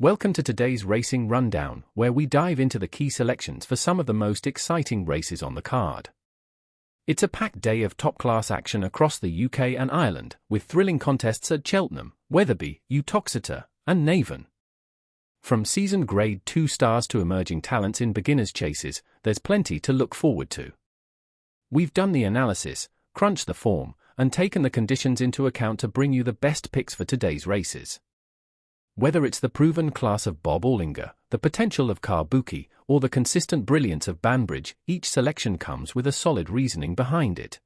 Welcome to today's Racing Rundown, where we dive into the key selections for some of the most exciting races on the card. It's a packed day of top-class action across the UK and Ireland, with thrilling contests at Cheltenham, Wetherby, Uttoxeter, and Navan. From seasoned Grade 2 stars to emerging talents in beginners' chases, there's plenty to look forward to. We've done the analysis, crunched the form, and taken the conditions into account to bring you the best picks for today's races. Whether it's the proven class of Bob Allinger, the potential of Carbuki, or the consistent brilliance of Banbridge, each selection comes with a solid reasoning behind it.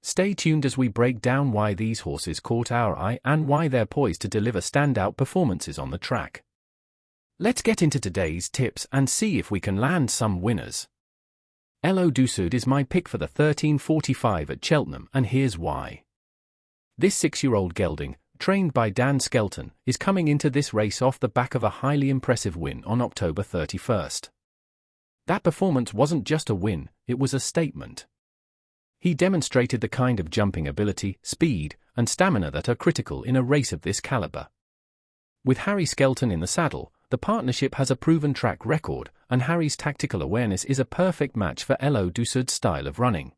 Stay tuned as we break down why these horses caught our eye and why they're poised to deliver standout performances on the track. Let's get into today's tips and see if we can land some winners. Elo Dusud is my pick for the 13:45 at Cheltenham, and here's why. This 6-year-old gelding, trained by Dan Skelton, is coming into this race off the back of a highly impressive win on October 31st. That performance wasn't just a win, it was a statement. He demonstrated the kind of jumping ability, speed, and stamina that are critical in a race of this caliber. With Harry Skelton in the saddle, the partnership has a proven track record, and Harry's tactical awareness is a perfect match for Elo Dusud's style of running.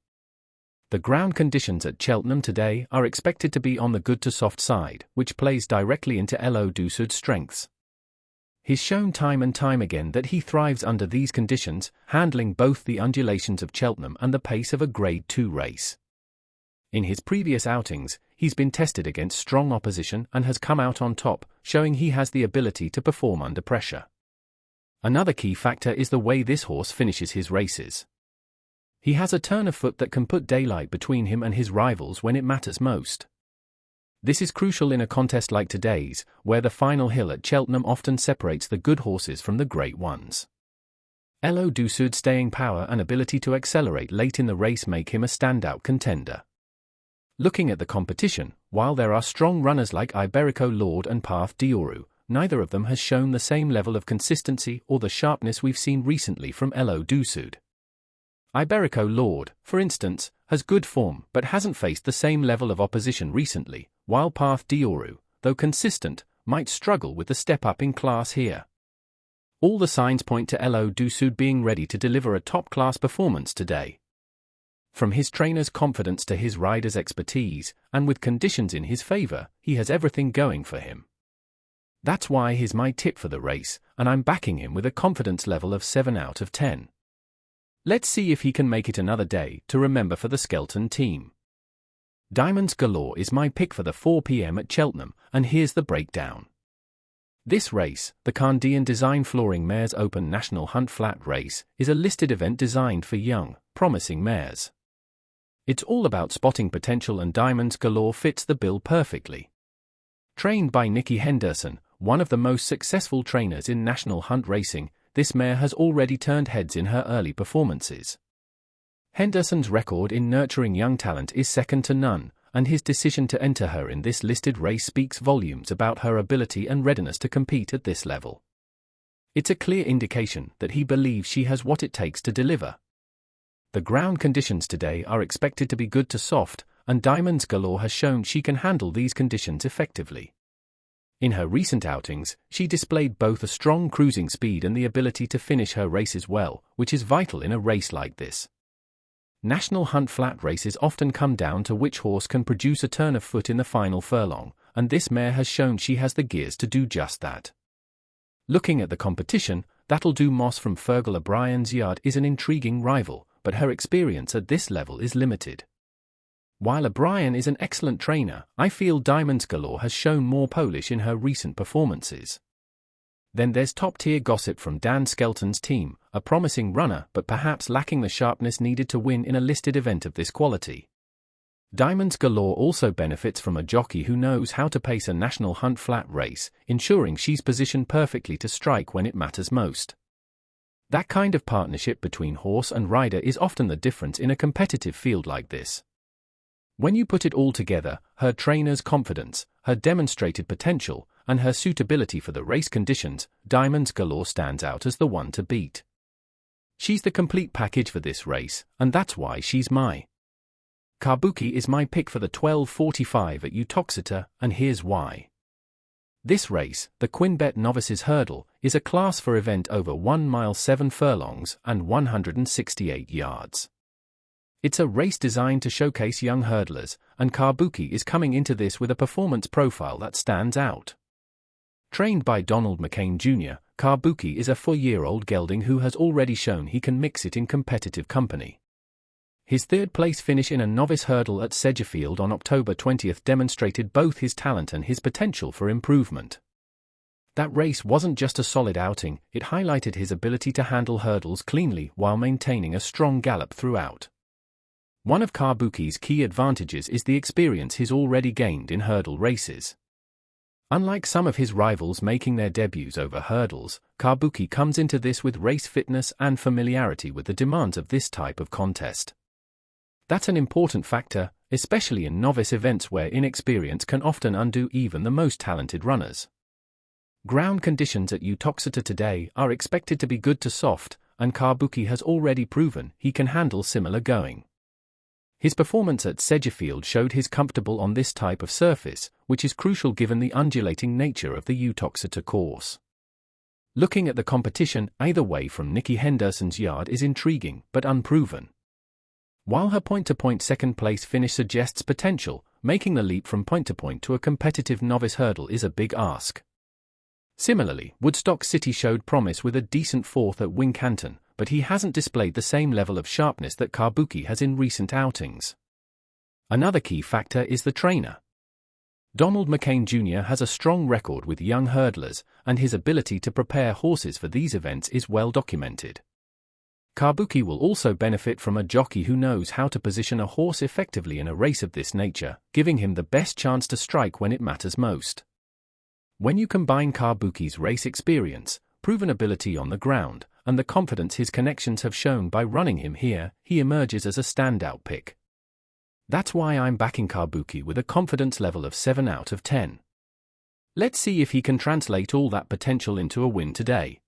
The ground conditions at Cheltenham today are expected to be on the good to soft side, which plays directly into Elo Dusud's strengths. He's shown time and time again that he thrives under these conditions, handling both the undulations of Cheltenham and the pace of a Grade 2 race. In his previous outings, he's been tested against strong opposition and has come out on top, showing he has the ability to perform under pressure. Another key factor is the way this horse finishes his races. He has a turn of foot that can put daylight between him and his rivals when it matters most. This is crucial in a contest like today's, where the final hill at Cheltenham often separates the good horses from the great ones. Elo Dusud's staying power and ability to accelerate late in the race make him a standout contender. Looking at the competition, while there are strong runners like Iberico Lord and Path Dioru, neither of them has shown the same level of consistency or the sharpness we've seen recently from Elo Dusud. Iberico Lord, for instance, has good form but hasn't faced the same level of opposition recently, while Path Dioru, though consistent, might struggle with the step up in class here. All the signs point to Elo Dusud being ready to deliver a top-class performance today. From his trainer's confidence to his rider's expertise, and with conditions in his favour, he has everything going for him. That's why he's my tip for the race, and I'm backing him with a confidence level of 7 out of 10. Let's see if he can make it another day to remember for the Skelton team. Diamonds Galore is my pick for the 4 p.m. at Cheltenham, and here's the breakdown. This race, the Khandian Design Flooring Mares Open National Hunt Flat Race, is a listed event designed for young, promising mares. It's all about spotting potential, and Diamonds Galore fits the bill perfectly. Trained by Nikki Henderson, one of the most successful trainers in national hunt racing, this mare has already turned heads in her early performances. Henderson's record in nurturing young talent is second to none, and his decision to enter her in this listed race speaks volumes about her ability and readiness to compete at this level. It's a clear indication that he believes she has what it takes to deliver. The ground conditions today are expected to be good to soft, and Diamonds Galore has shown she can handle these conditions effectively. In her recent outings, she displayed both a strong cruising speed and the ability to finish her races well, which is vital in a race like this. National Hunt Flat races often come down to which horse can produce a turn of foot in the final furlong, and this mare has shown she has the gears to do just that. Looking at the competition, That'll Do Moss from Fergal O'Brien's yard is an intriguing rival, but her experience at this level is limited. While O'Brien is an excellent trainer, I feel Diamonds Galore has shown more polish in her recent performances. Then there's top-tier Gossip from Dan Skelton's team, a promising runner but perhaps lacking the sharpness needed to win in a listed event of this quality. Diamonds Galore also benefits from a jockey who knows how to pace a national hunt flat race, ensuring she's positioned perfectly to strike when it matters most. That kind of partnership between horse and rider is often the difference in a competitive field like this. When you put it all together, her trainer's confidence, her demonstrated potential, and her suitability for the race conditions, Diamonds Galore stands out as the one to beat. She's the complete package for this race, and that's why she's my. Carbuki is my pick for the 12:45 at Uttoxeter, and here's why. This race, the Quinbet Novices Hurdle, is a Class 4 event over 1 mile 7 furlongs and 168 yards. It's a race designed to showcase young hurdlers, and Kabuki is coming into this with a performance profile that stands out. Trained by Donald McCain Jr., Kabuki is a 4-year-old gelding who has already shown he can mix it in competitive company. His third-place finish in a novice hurdle at Sedgefield on October 20 demonstrated both his talent and his potential for improvement. That race wasn't just a solid outing, it highlighted his ability to handle hurdles cleanly while maintaining a strong gallop throughout. One of Kabuki's key advantages is the experience he's already gained in hurdle races. Unlike some of his rivals making their debuts over hurdles, Kabuki comes into this with race fitness and familiarity with the demands of this type of contest. That's an important factor, especially in novice events where inexperience can often undo even the most talented runners. Ground conditions at Uttoxeter today are expected to be good to soft, and Kabuki has already proven he can handle similar going. His performance at Sedgefield showed he's comfortable on this type of surface, which is crucial given the undulating nature of the Uttoxeter course. Looking at the competition, either way from Nikki Henderson's yard is intriguing but unproven. While her point-to-point second-place finish suggests potential, making the leap from point-to-point to a competitive novice hurdle is a big ask. Similarly, Woodstock City showed promise with a decent fourth at Wincanton, but he hasn't displayed the same level of sharpness that Kabuki has in recent outings. Another key factor is the trainer. Donald McCain Jr. has a strong record with young hurdlers, and his ability to prepare horses for these events is well documented. Kabuki will also benefit from a jockey who knows how to position a horse effectively in a race of this nature, giving him the best chance to strike when it matters most. When you combine Kabuki's race experience, proven ability on the ground, and the confidence his connections have shown by running him here, he emerges as a standout pick. That's why I'm backing Kabuki with a confidence level of 7 out of 10. Let's see if he can translate all that potential into a win today.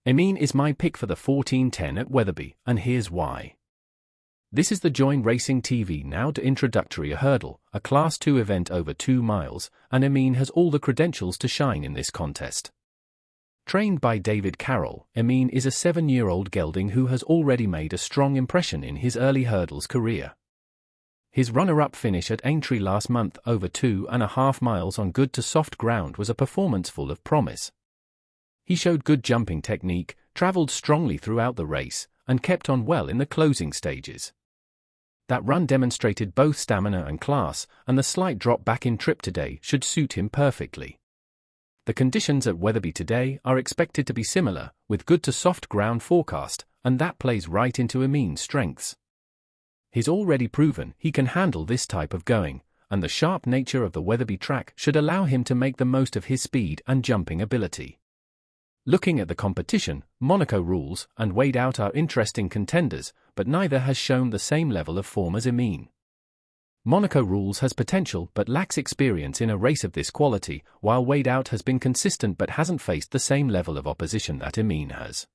Emin is my pick for the 14:10 at Wetherby, and here's why. This is the Join Racing TV Now to introductory hurdle, a Class 2 event over 2 miles, and Emin has all the credentials to shine in this contest. Trained by David Carroll, Emin is a 7-year-old gelding who has already made a strong impression in his early hurdles career. His runner-up finish at Aintree last month over 2.5 miles on good to soft ground was a performance full of promise. He showed good jumping technique, travelled strongly throughout the race, and kept on well in the closing stages. That run demonstrated both stamina and class, and the slight drop back in trip today should suit him perfectly. The conditions at Wetherby today are expected to be similar, with good to soft ground forecast, and that plays right into Emin's strengths. He's already proven he can handle this type of going, and the sharp nature of the Wetherby track should allow him to make the most of his speed and jumping ability. Looking at the competition, Monaco Rules and Wade Out are interesting contenders, but neither has shown the same level of form as Emin. Monaco Rules has potential but lacks experience in a race of this quality, while Wade Out has been consistent but hasn't faced the same level of opposition that Emin has.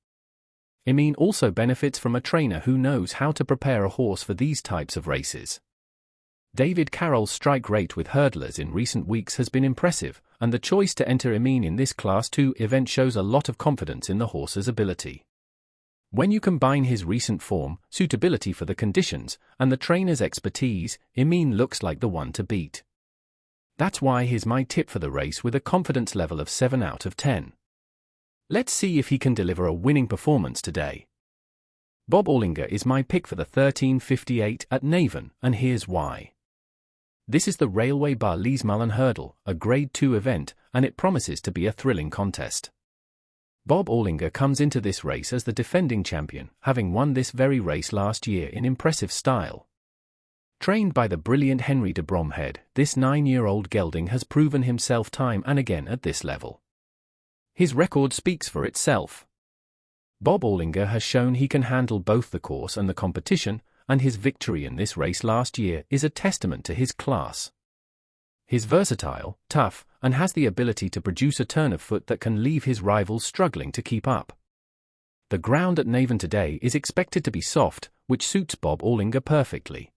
Emin also benefits from a trainer who knows how to prepare a horse for these types of races. David Carroll's strike rate with hurdlers in recent weeks has been impressive, and the choice to enter Emin in this Class 2 event shows a lot of confidence in the horse's ability. When you combine his recent form, suitability for the conditions, and the trainer's expertise, Emin looks like the one to beat. That's why he's my tip for the race with a confidence level of 7 out of 10. Let's see if he can deliver a winning performance today. Bob Allinger is my pick for the 13:58 at Navan, and here's why. This is the Railway Bar Leesmullen Hurdle, a Grade 2 event, and it promises to be a thrilling contest. Bob Allinger comes into this race as the defending champion, having won this very race last year in impressive style. Trained by the brilliant Henry de Bromhead, this 9-year-old gelding has proven himself time and again at this level. His record speaks for itself. Bob Allinger has shown he can handle both the course and the competition, and his victory in this race last year is a testament to his class. He's versatile, tough, and has the ability to produce a turn of foot that can leave his rivals struggling to keep up. The ground at Navan today is expected to be soft, which suits Bob Allinger perfectly.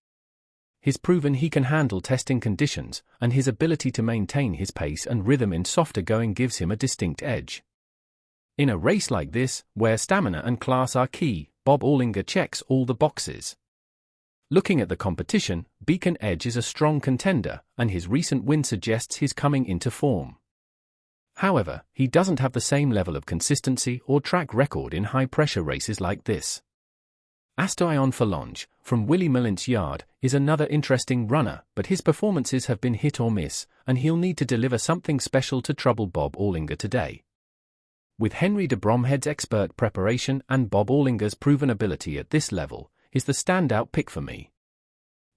he's proven he can handle testing conditions, and his ability to maintain his pace and rhythm in softer going gives him a distinct edge. In a race like this, where stamina and class are key, Bob Allinger checks all the boxes. Looking at the competition, Beacon Edge is a strong contender, and his recent win suggests he's coming into form. However, he doesn't have the same level of consistency or track record in high-pressure races like this. Astillon Forlonge, from Willie Mullins' yard, is another interesting runner, but his performances have been hit or miss, and he'll need to deliver something special to trouble Bob Allinger today. With Henry de Bromhead's expert preparation and Bob Allinger's proven ability at this level, he's the standout pick for me.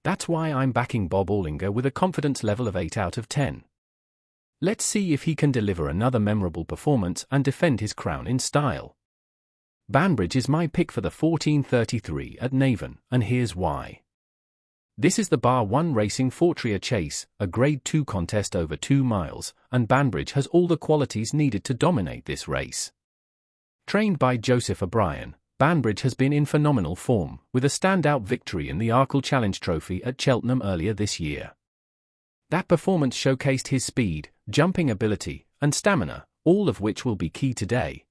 That's why I'm backing Bob Allinger with a confidence level of 8 out of 10. Let's see if he can deliver another memorable performance and defend his crown in style. Banbridge is my pick for the 1433 at Navan, and here's why. This is the Bar 1 Racing Fortria Chase, a Grade 2 contest over 2 miles, and Banbridge has all the qualities needed to dominate this race. Trained by Joseph O'Brien, Banbridge has been in phenomenal form, with a standout victory in the Arkle Challenge Trophy at Cheltenham earlier this year. That performance showcased his speed, jumping ability, and stamina, all of which will be key today.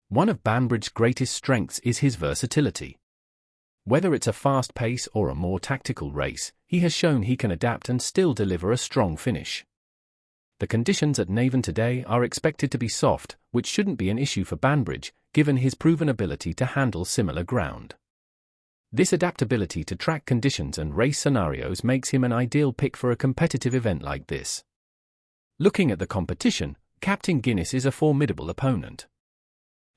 One of Banbridge's greatest strengths is his versatility. Whether it's a fast pace or a more tactical race, he has shown he can adapt and still deliver a strong finish. The conditions at Navan today are expected to be soft, which shouldn't be an issue for Banbridge, given his proven ability to handle similar ground. This adaptability to track conditions and race scenarios makes him an ideal pick for a competitive event like this. Looking at the competition, Captain Guinness is a formidable opponent.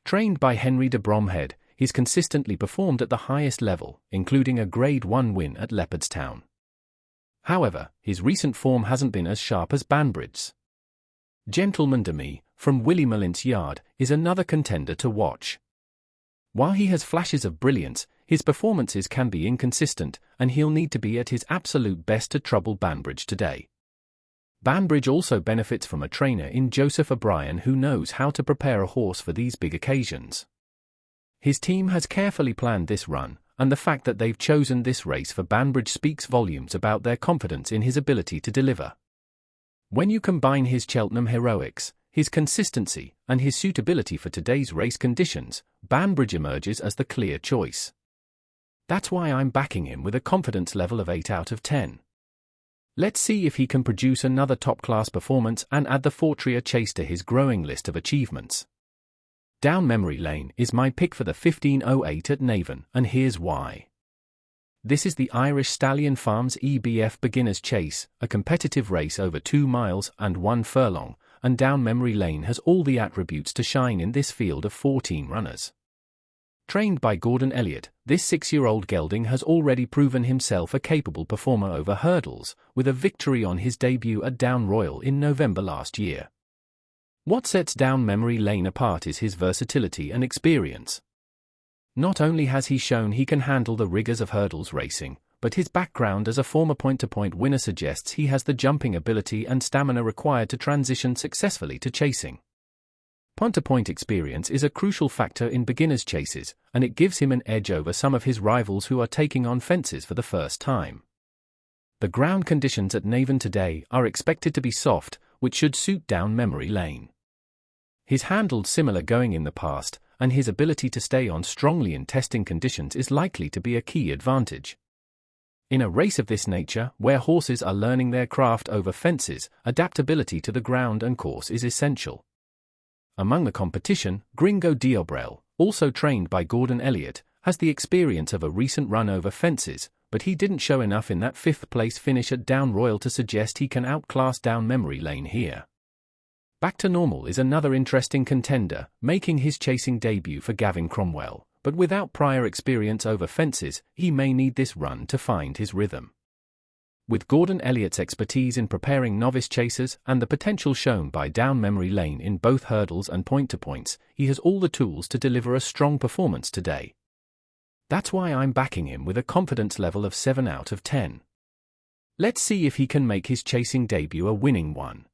Trained by Henry de Bromhead, he's consistently performed at the highest level, including a Grade 1 win at Leopardstown. However, his recent form hasn't been as sharp as Banbridge's. Gentleman Demi, from Willie Mullins' yard, is another contender to watch. While he has flashes of brilliance, his performances can be inconsistent, and he'll need to be at his absolute best to trouble Banbridge today. Banbridge also benefits from a trainer in Joseph O'Brien who knows how to prepare a horse for these big occasions. His team has carefully planned this run, and the fact that they've chosen this race for Banbridge speaks volumes about their confidence in his ability to deliver. When you combine his Cheltenham heroics, his consistency, and his suitability for today's race conditions, Banbridge emerges as the clear choice. That's why I'm backing him with a confidence level of 8 out of 10. Let's see if he can produce another top-class performance and add the Fortria Chase to his growing list of achievements. Down Memory Lane is my pick for the 1508 at Navan, and here's why. This is the Irish Stallion Farms EBF Beginners Chase, a competitive race over 2 miles and 1 furlong, and Down Memory Lane has all the attributes to shine in this field of 14 runners. Trained by Gordon Elliott, this 6-year-old gelding has already proven himself a capable performer over hurdles, with a victory on his debut at Down Royal in November last year. What sets Down Memory Lane apart is his versatility and experience. Not only has he shown he can handle the rigors of hurdles racing, but his background as a former point-to-point winner suggests he has the jumping ability and stamina required to transition successfully to chasing. Point-to-point experience is a crucial factor in beginners' chases, and it gives him an edge over some of his rivals who are taking on fences for the first time. The ground conditions at Navan today are expected to be soft, which should suit Down Memory Lane. He's handled similar going in the past, and his ability to stay on strongly in testing conditions is likely to be a key advantage. In a race of this nature, where horses are learning their craft over fences, adaptability to the ground and course is essential. Among the competition, Gringo Diobrel, also trained by Gordon Elliott, has the experience of a recent run over fences, but he didn't show enough in that 5th-place finish at Down Royal to suggest he can outclass Down Memory Lane here. Back to Normal is another interesting contender, making his chasing debut for Gavin Cromwell, but without prior experience over fences, he may need this run to find his rhythm. With Gordon Elliott's expertise in preparing novice chasers and the potential shown by Down Memory Lane in both hurdles and point-to-points, he has all the tools to deliver a strong performance today. That's why I'm backing him with a confidence level of 7 out of 10. Let's see if he can make his chasing debut a winning one.